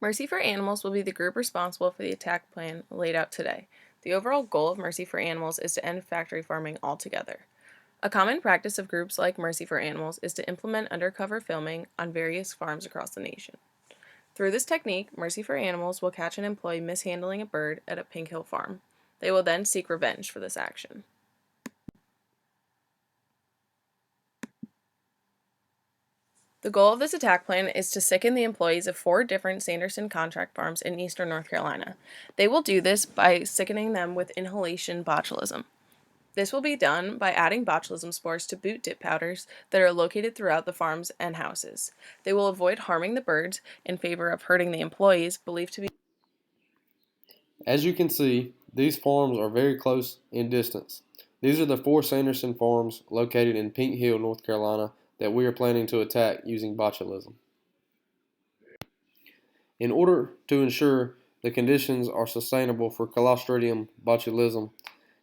Mercy for Animals will be the group responsible for the attack plan laid out today. The overall goal of Mercy for Animals is to end factory farming altogether. A common practice of groups like Mercy for Animals is to implement undercover filming on various farms across the nation. Through this technique, Mercy for Animals will catch an employee mishandling a bird at a Pink Hill farm. They will then seek revenge for this action. The goal of this attack plan is to sicken the employees of 4 different Sanderson contract farms in eastern North Carolina. They will do this by sickening them with inhalation botulism. This will be done by adding botulism spores to boot dip powders that are located throughout the farms and houses. They will avoid harming the birds in favor of hurting the employees believed to be. As you can see, these farms are very close in distance. These are the 4 Sanderson farms located in Pink Hill, North Carolina that we are planning to attack using botulism. In order to ensure the conditions are sustainable for Clostridium botulism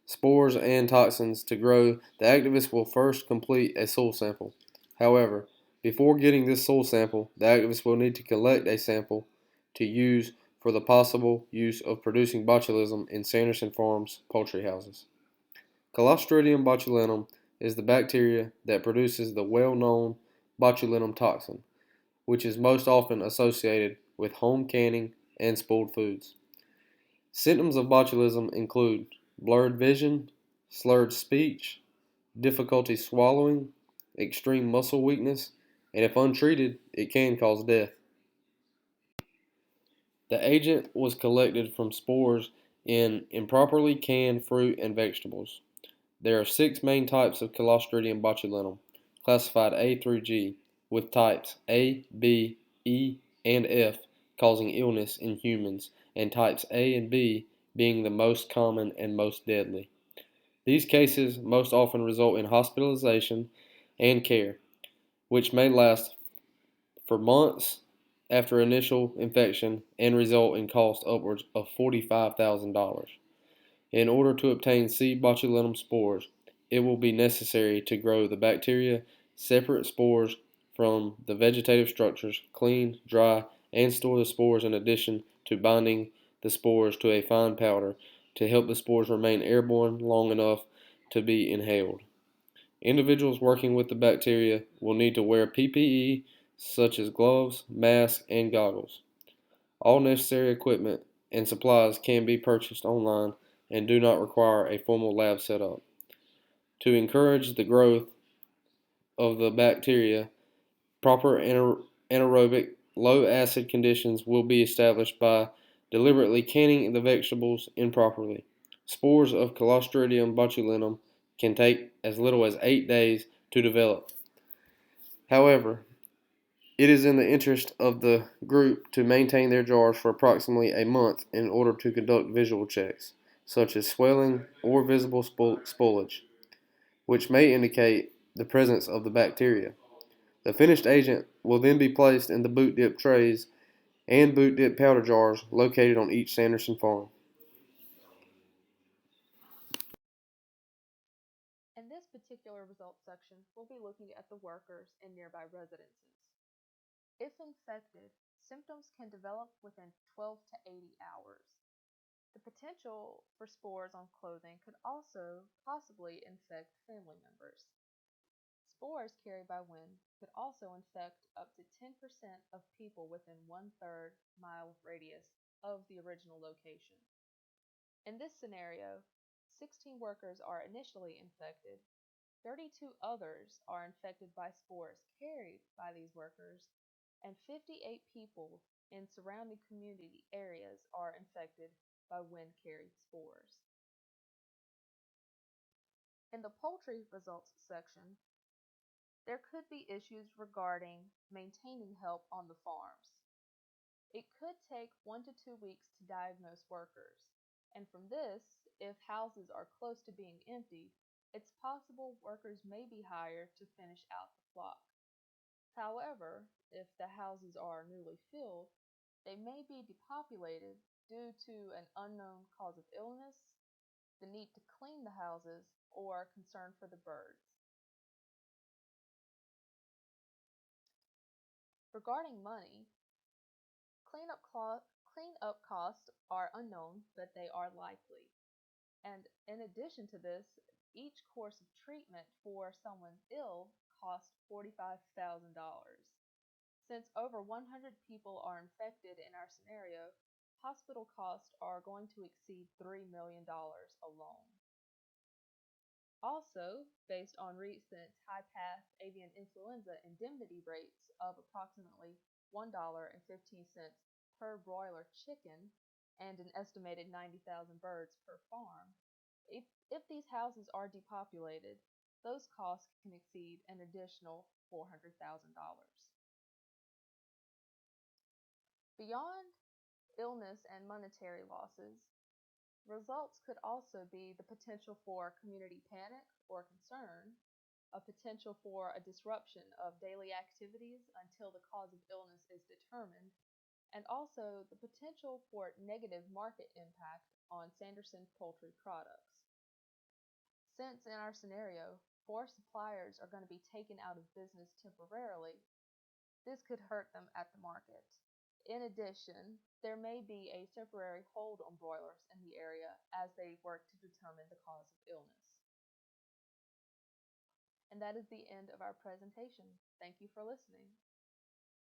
spores and toxins to grow, the activists will first complete a soil sample. However, before getting this soil sample, the activists will need to collect a sample to use for the possible use of producing botulism in Sanderson Farms poultry houses. Clostridium botulinum is the bacteria that produces the well-known botulinum toxin, which is most often associated with home canning and spoiled foods. Symptoms of botulism include blurred vision, slurred speech, difficulty swallowing, extreme muscle weakness, and if untreated, it can cause death. The agent was collected from spores in improperly canned fruit and vegetables. There are 6 main types of Clostridium botulinum, classified A through G, with types A, B, E, and F causing illness in humans, and types A and B being the most common and most deadly. These cases most often result in hospitalization and care, which may last for months after initial infection and result in costs upwards of $45,000. In order to obtain C. botulinum spores, it will be necessary to grow the bacteria separate spores from the vegetative structures, clean, dry, and store the spores in addition to binding the spores to a fine powder to help the spores remain airborne long enough to be inhaled. Individuals working with the bacteria will need to wear PPE such as gloves, masks, and goggles. All necessary equipment and supplies can be purchased online and do not require a formal lab setup. To encourage the growth of the bacteria, proper anaerobic low acid conditions will be established by deliberately canning the vegetables improperly. Spores of Clostridium botulinum can take as little as 8 days to develop. However, it is in the interest of the group to maintain their jars for approximately a month in order to conduct visual checks, such as swelling or visible spoilage, which may indicate the presence of the bacteria. The finished agent will then be placed in the boot dip trays and boot dip powder jars located on each Sanderson farm. In this particular results section, we'll be looking at the workers in nearby residences. If infected, symptoms can develop within 12 to 80 hours. The potential for spores on clothing could also possibly infect family members. Spores carried by wind could also infect up to 10% of people within 1/3 mile radius of the original location. In this scenario, 16 workers are initially infected, 32 others are infected by spores carried by these workers, and 58 people in surrounding community areas are infected by wind carried spores. In the poultry results section, there could be issues regarding maintaining help on the farms. It could take 1 to 2 weeks to diagnose workers, and from this, if houses are close to being empty, it's possible workers may be hired to finish out the flock. However, if the houses are newly filled, they may be depopulated due to an unknown cause of illness, the need to clean the houses, or concern for the birds. Regarding money, Cleanup costs are unknown, but they are likely. And in addition to this, each course of treatment for someone ill costs $45,000. Since over 100 people are infected in our scenario, hospital costs are going to exceed $3 million alone. Also, based on recent high-path avian influenza indemnity rates of approximately $1.15 per broiler chicken and an estimated 90,000 birds per farm, if these houses are depopulated, those costs can exceed an additional $400,000. Beyond illness and monetary losses, results could also be the potential for community panic or concern, a potential for a disruption of daily activities until the cause of illness is determined, and also the potential for negative market impact on Sanderson poultry products. Since in our scenario, 4 suppliers are going to be taken out of business temporarily, this could hurt them at the market. In addition, there may be a temporary hold on broilers in the area as they work to determine the cause of illness. And that is the end of our presentation. Thank you for listening.